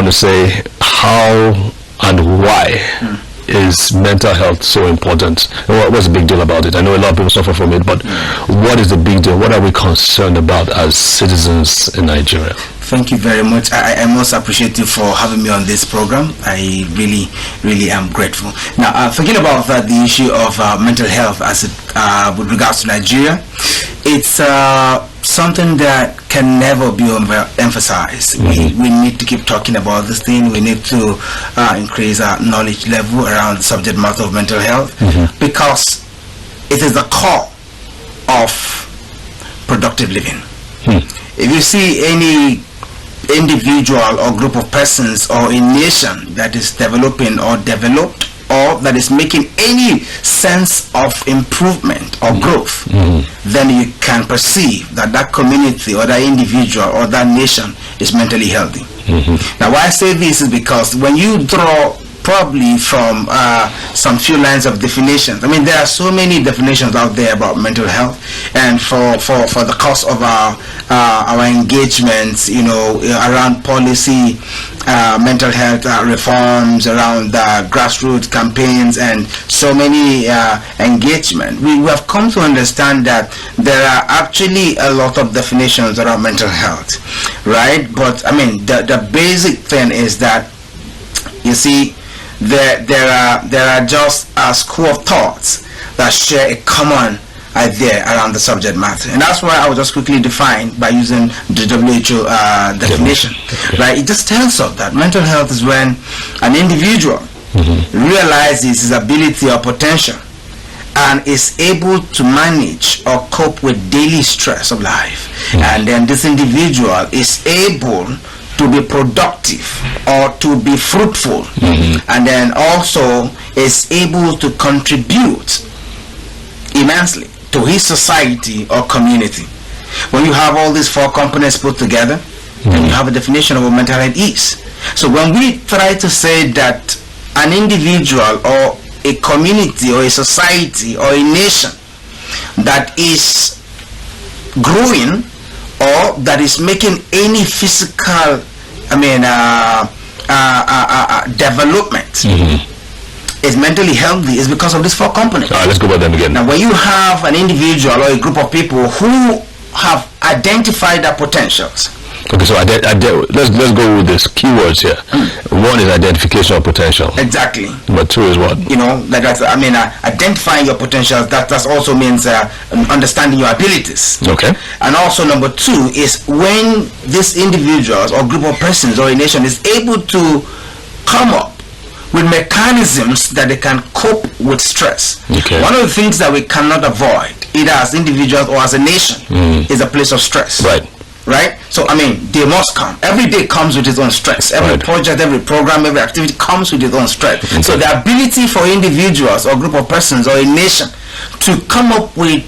want to say how and why is mental health so important? What's the big deal about it? I know a lot of people suffer from it, but what is the big deal? What are we concerned about as citizens in Nigeria? Thank you very much. I am most appreciative for having me on this program. I really, really am grateful. Now, thinking about the issue of mental health as it, with regards to Nigeria, it's something that can never be emphasized. We need to keep talking about this thing. We need to increase our knowledge level around the subject matter of mental health, because it is the core of productive living. If you see any individual or group of persons or a nation that is developing or developed, or that is making any sense of improvement or growth, then you can perceive that that community or that individual or that nation is mentally healthy. Now, why I say this is because when you draw probably from some few lines of definitions, I mean, there are so many definitions out there about mental health, and for the course of our engagements, you know, around policy, mental health reforms, around grassroots campaigns, and so many engagement, we have come to understand that there are actually a lot of definitions around mental health, right? But I mean, the basic thing is that, you see, there are just a school of thoughts that share a common idea around the subject matter, and that's why I will just quickly define by using the WHO definition. Right? It just tells us that mental health is when an individual realizes his ability or potential and is able to manage or cope with daily stress of life, and then this individual is able to be productive or to be fruitful, and then also is able to contribute immensely to his society or community. When you have all these four components put together, then you have a definition of what mental health is. So when we try to say that an individual or a community or a society or a nation that is growing or that is making any physical, development is mentally healthy, is because of these four components. All right, let's go over them again. Now, when you have an individual or a group of people who have identified their potentials. Okay, so let's go with these keywords here. One is identification of potential. Exactly. But two is what? You know, identifying your potentials. That also means understanding your abilities. Okay. And also number two is when these individuals or group of persons or a nation is able to come up with mechanisms that they can cope with stress. Okay. One of the things that we cannot avoid, either as individuals or as a nation, is a place of stress. Right? So, I mean, they must come. Every day comes with its own stress. Every project, every program, every activity comes with its own stress. So the ability for individuals or group of persons or a nation to come up with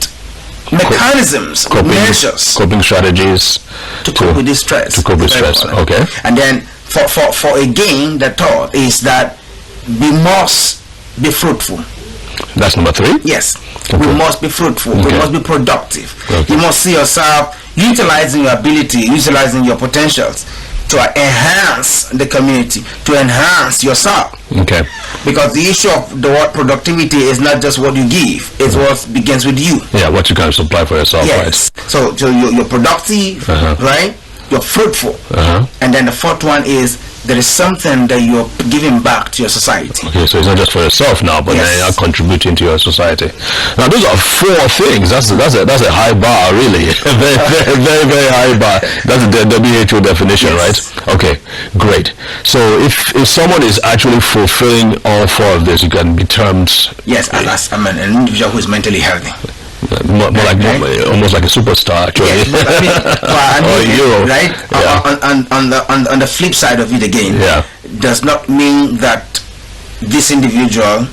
mechanisms, measures, coping strategies to cope with this stress. To cope with stress, okay. And then for again, the thought is that we must be fruitful. That's number three? Yes. Okay. We must be fruitful. We must be productive. You must see yourself utilizing your ability, utilizing your potentials to enhance the community, to enhance yourself. Okay. Because the issue of the word productivity is not just what you give, it's what begins with you. Yeah, what you can supply for yourself, yes. Right? So you're productive, right? You're fruitful. And then the fourth one is there is something that you're giving back to your society. Okay, so it's not just for yourself now, but then you're contributing to your society. Now, those are four things. That's a high bar, really. very high bar. That's the WHO definition, right? Okay, great. So if someone is actually fulfilling all four of this, you can be termed... Yes, as an individual who is mentally healthy. Almost like a superstar, actually. Yes, or a hero, right? Yeah. On the flip side of it again, does not mean that this individual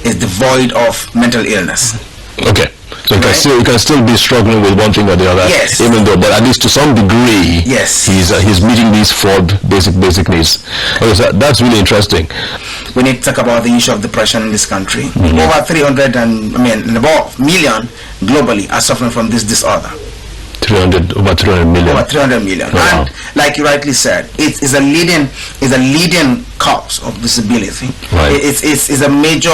is devoid of mental illness. Okay, so you can still be struggling with one thing or the other. Yes. Even though, but at least to some degree, yes, he's meeting these four basic needs. Okay, so that's really interesting. We need to talk about the issue of depression in this country. Over 300 and above million globally are suffering from this disorder. over 300 million. Over 300 million. Oh, wow. And like you rightly said, it is a leading cause of disability. Right. It's a major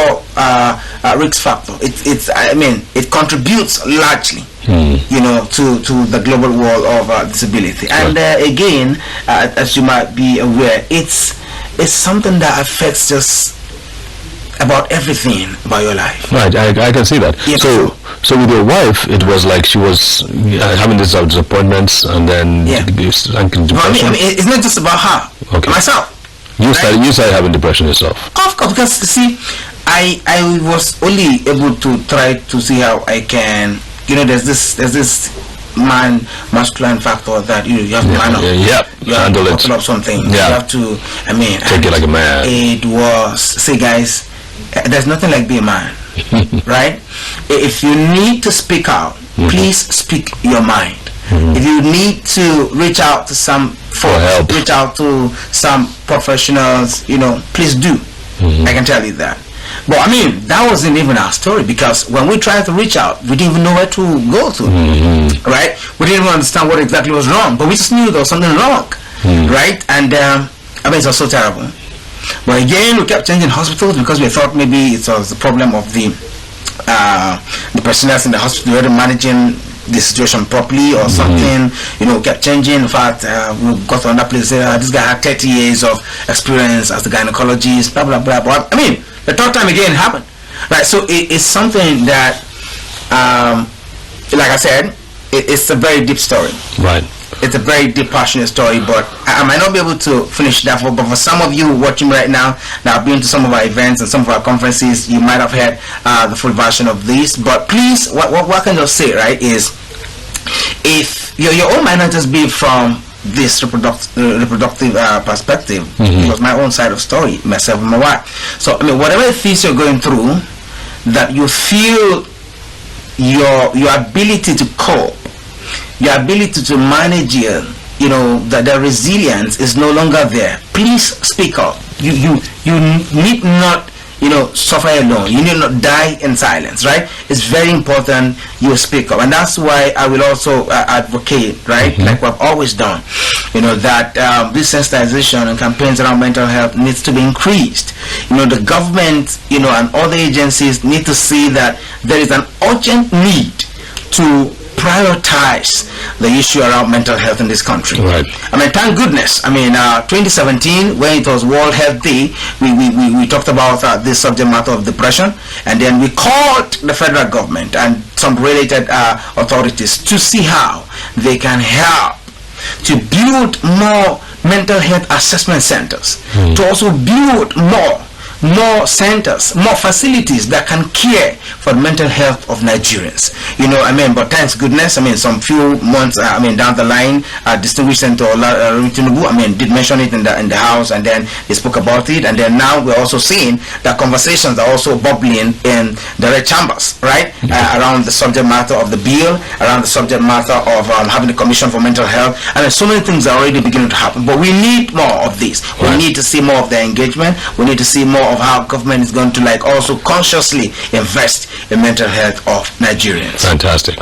risk factor. It contributes largely, you know, to the global world of disability. And again, as you might be aware, it's something that affects just about everything about your life. Right, I can see that. Yes. So with your wife, it was like she was having these disappointments, and then you sank in No, depression. I mean, it's not just about her. Okay. Myself. You started having depression yourself. Of course, because see, I was only able to try to see how I can, you know, there's this masculine factor that you have to handle. You handle it. Up something. Yeah. You have to, Take it like a man. It was, see guys, there's nothing like being a man, right? If you need to speak out, please speak your mind. If you need to reach out to some folks, reach out to some professionals, you know, please do. I can tell you that. But I mean, that wasn't even our story, because when we tried to reach out, we didn't even know where to go to, right? We didn't even understand what exactly was wrong, but we just knew there was something wrong, right? And it was so terrible. But again, we kept changing hospitals because we thought maybe it was the problem of the personnel in the hospital who were managing the situation properly or something. You know, kept changing. In fact, we got to another place. This guy had 30 years of experience as the gynecologist, blah blah blah. But I mean, the third time again happened, right? So it's something that, like I said, it's a very deep story. Right. It's a very deep, passionate story, but I might not be able to finish that. But for some of you watching right now that have been to some of our events and some of our conferences, you might have heard the full version of this. But please, what I can just say, right, is if your own might not just be from this reproductive perspective, because my own side of story, myself and my wife. So I mean, whatever it is you're going through, that you feel your ability to cope, your ability to manage it, you know, that the resilience is no longer there, please speak up. You need not, you know, suffer alone. You need not die in silence, right? It's very important you speak up, and that's why I will also advocate, right, like we've always done, you know, that this sensitization and campaigns around mental health needs to be increased. You know, the government, you know, and other agencies need to see that there is an urgent need to prioritize the issue around mental health in this country. Right. I mean, thank goodness. I mean, 2017, when it was World Health Day, we talked about this subject matter of depression, and then we called the federal government and some related authorities to see how they can help to build more mental health assessment centers, to also build more centers, more facilities that can care for the mental health of Nigerians. You know, I mean, but thanks goodness, I mean, some few months, I mean, down the line, distinguished Senator Tinubu, I mean, did mention it in the House, and then he spoke about it, and then now we're also seeing that conversations are also bubbling in the red chambers, right, around the subject matter of the bill, around the subject matter of having a commission for mental health. I mean, so many things are already beginning to happen, but we need more of this. We need to see more of the engagement. We need to see more of how government is going to like also consciously invest in mental health of Nigerians. Fantastic.